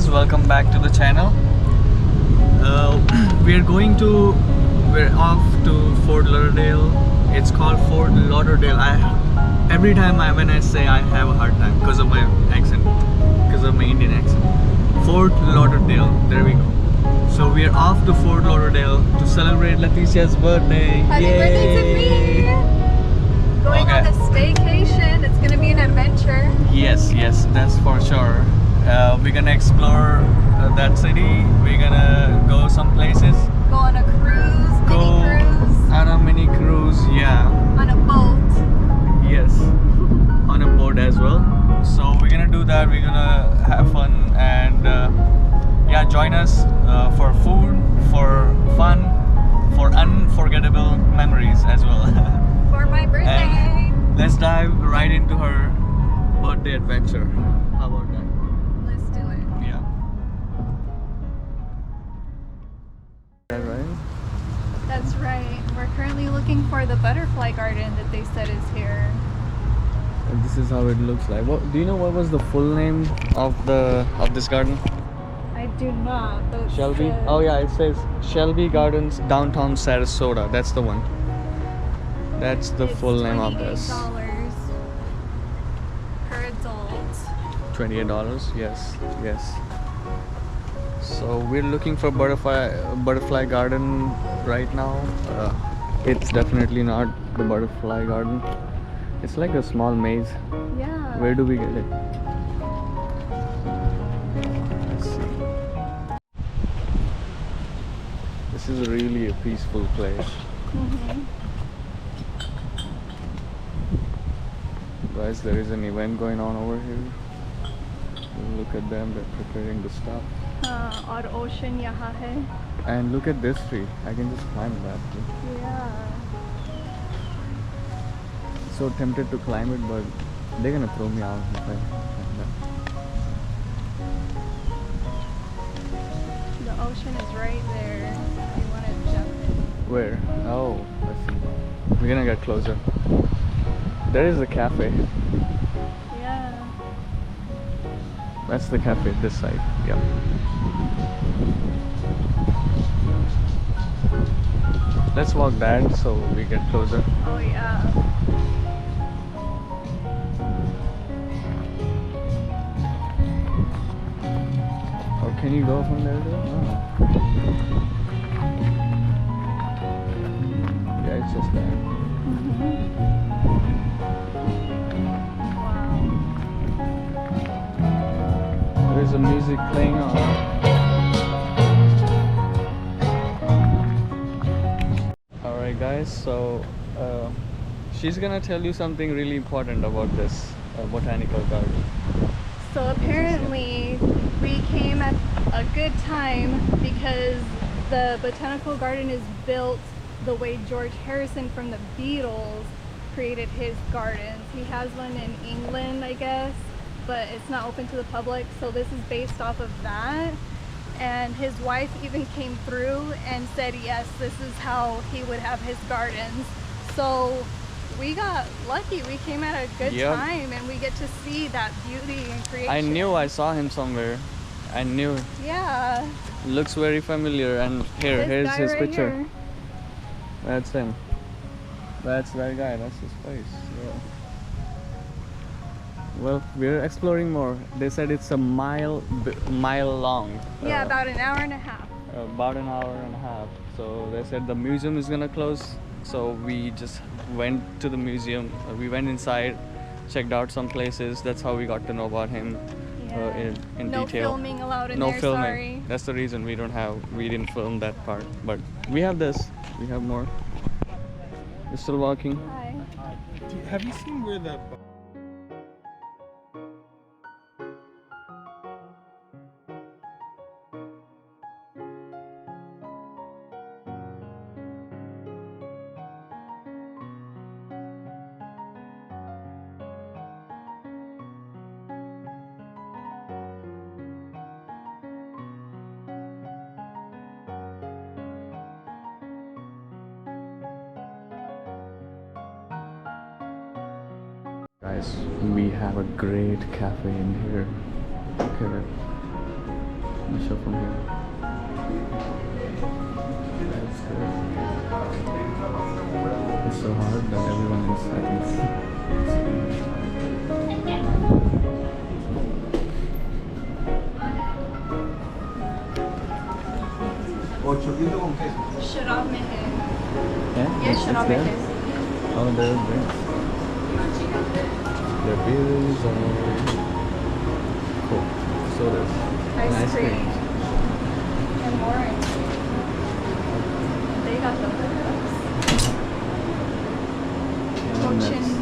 guys, welcome back to the channel. We're off to Fort Lauderdale. It's called Fort Lauderdale. Every time when I say, I have a hard time because of my accent, because of my Indian accent. Fort Lauderdale, there we go. So we're off to Fort Lauderdale to celebrate Leticia's birthday. Happy birthday to me! Going on a staycation. It's gonna be an adventure. Yes, that's for sure. We're gonna explore that city. We're gonna go some places. Go on a cruise, mini cruise. On a mini cruise, yeah. On a boat. Yes, on a boat as well. So we're gonna do that. We're gonna have fun and yeah, join us for food, for fun, for unforgettable memories as well. For my birthday. And let's dive right into her birthday adventure. How about that? Let's do it. Yeah. That right? That's right. We're currently looking for the butterfly garden that they said is here. And this is how it looks like. What do you know? What was the full name of this garden? I do not. Those Selby. said- Oh yeah, it says Selby Gardens, downtown Sarasota. That's the one. That's the It's full name of this. $28 per adult. $28. Yes. So we're looking for butterfly garden right now. It's definitely not the butterfly garden. It's like a small maze. Yeah. Where do we get it? Let's see. This is really a peaceful place. Guys, there is an event going on over here. Look at them, they're preparing the stuff. Our ocean yahan hai. And look at this tree. I can just climb that tree. Yeah. So tempted to climb it, but they're gonna throw me out if I climb that. The ocean is right there. You want to jump in? Where? Oh, I see. We're gonna get closer. There is a cafe. Yeah. That's the cafe, this side. Yep. Let's walk that so we get closer. Oh yeah. Or can you go from there too? Oh. Yeah, it's just that. Wow. There's a music playing on. Alright guys, so she's gonna tell you something really important about this botanical garden. So apparently we came at a good time because the botanical garden is built the way George Harrison from the Beatles created his gardens. He has one in England, I guess, but it's not open to the public. So this is based off of that. And his wife even came through and said, yes, this is how he would have his gardens. So we got lucky. We came at a good time and we get to see that beauty and creation. I knew I saw him somewhere. I knew. Yeah. Looks very familiar. And here's his right picture. here. That's him. That's that guy. That's his face. Yeah. Well, we're exploring more. They said it's a mile long. Yeah, about an hour and a half. About an hour and a half. So they said the museum is gonna close. So we just went to the museum. We went inside, checked out some places. That's how we got to know about him in no detail. No filming allowed in no there, filming. sorry. That's the reason we didn't film that part. But we have this. We have more. We're still walking. Hi. Have you seen where the Guys, we have a great cafe in here. Look at it. I'll show from here. That's good. It's so hard that everyone is, I think. शराब में है Yeah? ये It's शराब में there? है Oh, there it is. The beers are cool. Sodas. ice And cream and orange. They got the books. And Fortune that's